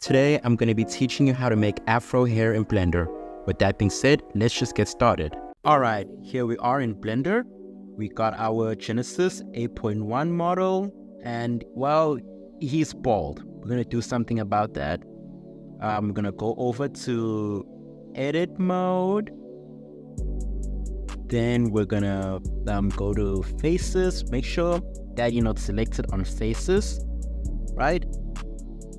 Today, I'm going to be teaching you how to make Afro hair in Blender. With that being said, let's just get started. Alright, here we are in Blender. We got our Genesis 8.1 model, and well, he's bald. We're going to do something about that. I'm going to go over to edit mode. Then we're going to go to faces. Make sure that you're not selected on faces, right?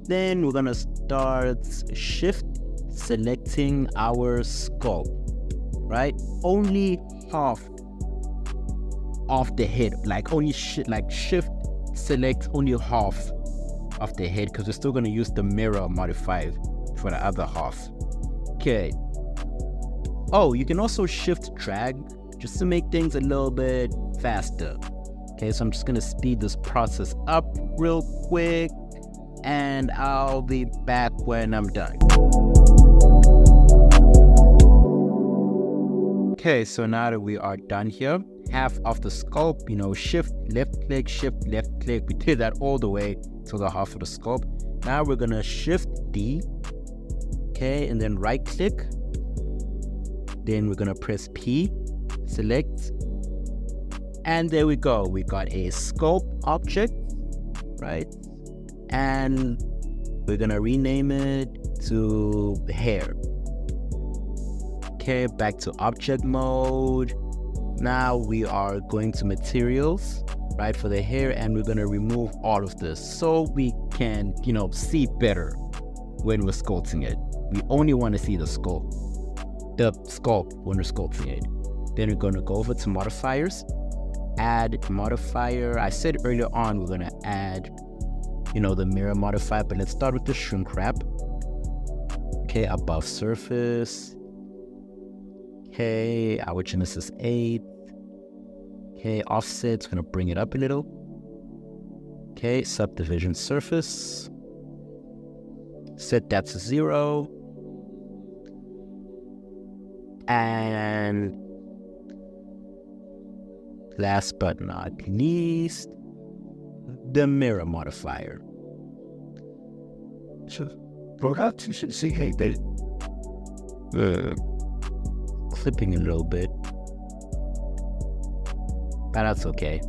Then we're gonna start shift selecting our sculpt, right? Only half of the head, like only shift select only half of the head, because we're still gonna use the mirror modifier for the other half. Okay. Oh, you can also shift drag just to make things a little bit faster. Okay, so I'm just gonna speed this process up real quick, and I'll be back when I'm done. Okay, so now that we are done here, half of the sculpt, shift left click. We did that all the way to the half of the sculpt. Now we're gonna shift D, okay, and then right click. Then we're gonna press P, select, and there we go. We got a sculpt object, right? And we're gonna rename it to hair. Okay, back to object mode. Now we are going to materials, right, for the hair, and we're gonna remove all of this so we can, see better when we're sculpting it. We only want to see the sculpt when we're sculpting it. Then we're gonna go over to modifiers, add modifier. I said earlier on we're gonna add the mirror modifier, but let's start with the shrink wrap. Okay, above surface. Okay, our Genesis 8. Okay, offset's gonna bring it up a little. Okay, subdivision surface. Set that to 0. And last but not least, the mirror modifier. So, forgot you should see that Clipping a little bit, but that's okay.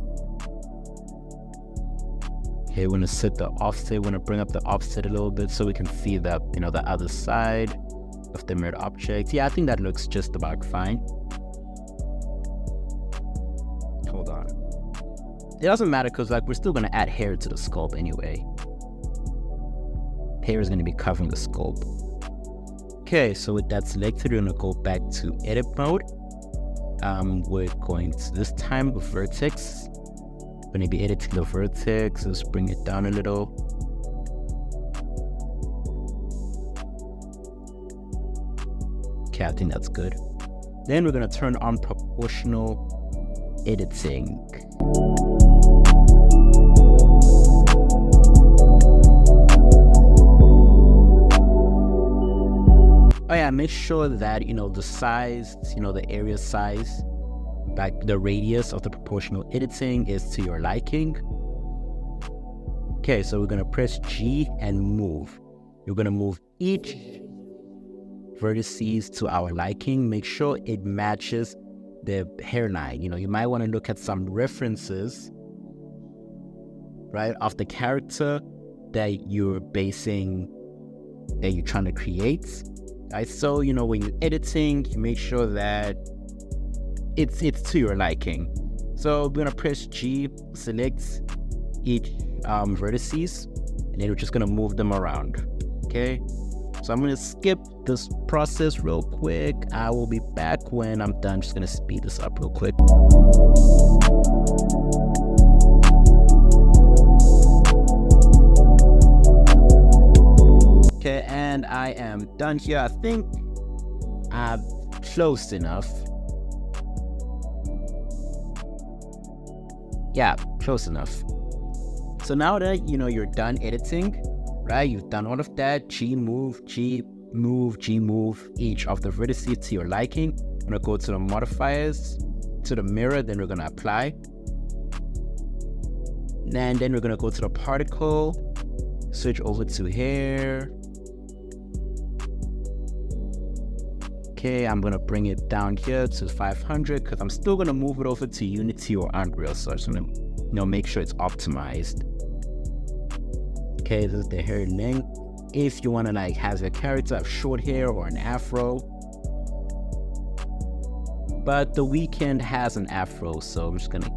Okay, we're gonna set the offset. We're gonna bring up the offset a little bit so we can see that, the other side of the mirrored object. Yeah, I think that looks just about fine. Hold on. It doesn't matter because we're still gonna add hair to the sculpt anyway. Hair is gonna be covering the sculpt. Okay, so with that selected, we're gonna go back to edit mode. We're going to this time with vertex. We're gonna be editing the vertex. Let's bring it down a little. Okay, I think that's good. Then we're gonna turn on proportional editing. Oh yeah, make sure that, the size, the area size, like the radius of the proportional editing is to your liking. Okay, so we're gonna press G and move. You're gonna move each vertices to our liking. Make sure it matches the hairline. You might want to look at some references, right, of the character that you're trying to create. Right, so when you're editing, you make sure that it's to your liking. So we're gonna press G, select each vertices, and then we're just gonna move them around. Okay, so I'm gonna skip this process real quick. I will be back when I'm done. Just gonna speed this up real quick. Okay, and I am done here. I think I'm close enough. Yeah, close enough. So now that you're done editing, right? You've done all of that. G move each of the vertices to your liking. I'm gonna go to the modifiers, to the mirror, then we're gonna apply. And then we're gonna go to the particle, switch over to hair, Okay, I'm gonna bring it down here to 500 because I'm still gonna move it over to Unity or Unreal. So I just wanna, make sure it's optimized. Okay, this is the hair length. If you wanna like have your character have short hair or an afro, but The Weeknd has an afro, so I'm just gonna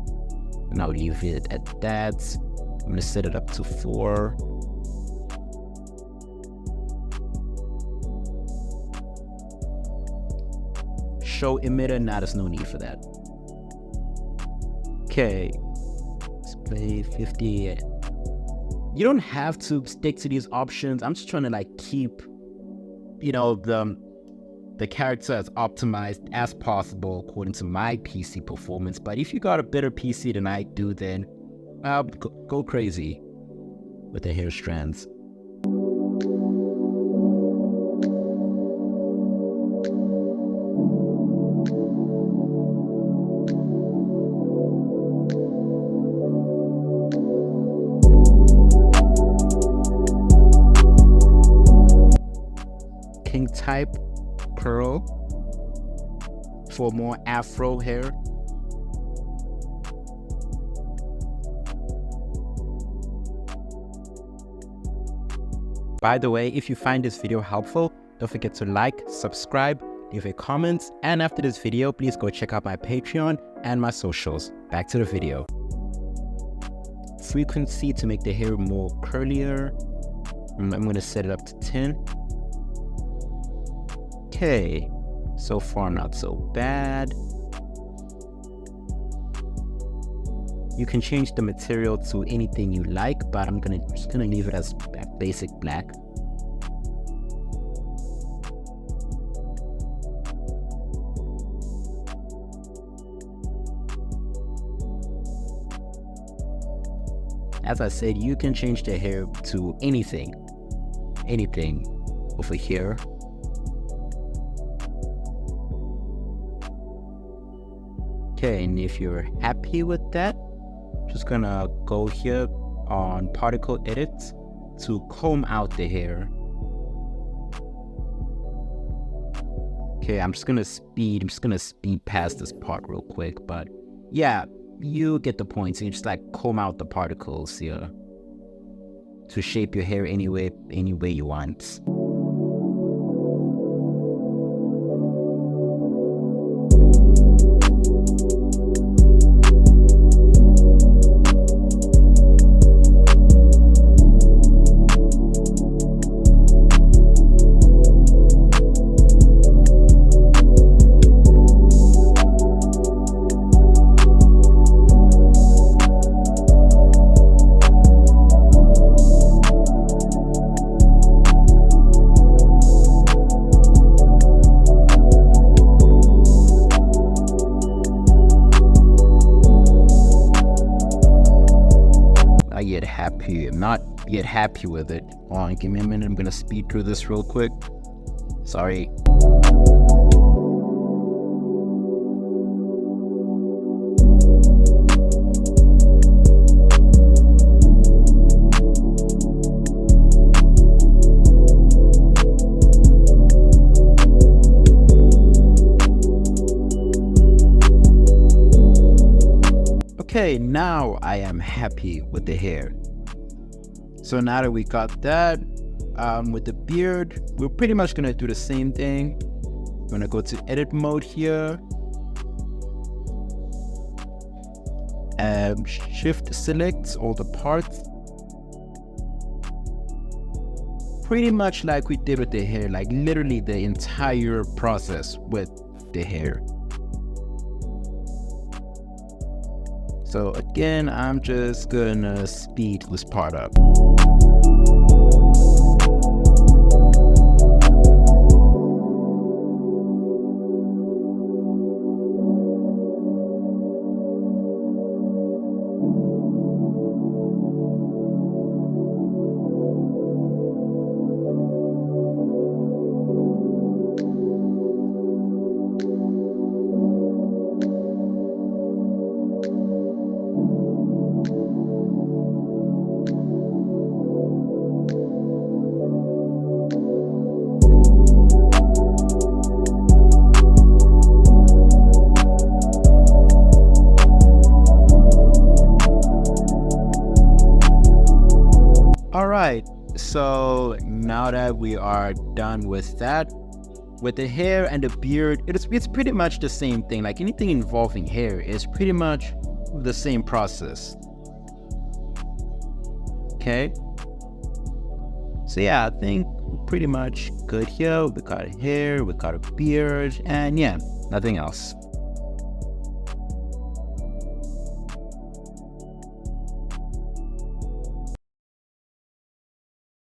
now leave it at that. I'm gonna set it up to 4. Show emitter, now there's no need for that. Okay, display 50. You don't have to stick to these options. I'm just trying to like keep, the character as optimized as possible according to my PC performance. But if you got a better PC than I do, then go crazy with the hair strands. King type curl for more afro hair. By the way, if you find this video helpful, don't forget to like, subscribe, leave a comment, and after this video, please go check out my Patreon and my socials. Back to the video. Frequency to make the hair more curlier. I'm going to set it up to 10. Okay, so far not so bad. You can change the material to anything you like, but I'm just gonna leave it as basic black. As I said, you can change the hair to anything over here. Okay, and if you're happy with that, just gonna go here on particle edit to comb out the hair. Okay, I'm just gonna speed past this part real quick, but yeah, you get the point. So you just like comb out the particles here to shape your hair any way you want. I'm not yet happy with it. Hold on, give me a minute. I'm gonna speed through this real quick. Sorry. Okay, now I am happy with the hair. So now that we got that, with the beard, we're pretty much gonna do the same thing. I'm gonna go to edit mode here. Shift select all the parts. Pretty much like we did with the hair, like literally the entire process with the hair. So again, I'm just gonna speed this part up. All right, so now that we are done with that, with the hair and the beard, it's pretty much the same thing. Like anything involving hair is pretty much the same process. Okay. So yeah, I think we're pretty much good here. We got a hair, we got a beard, and yeah, nothing else.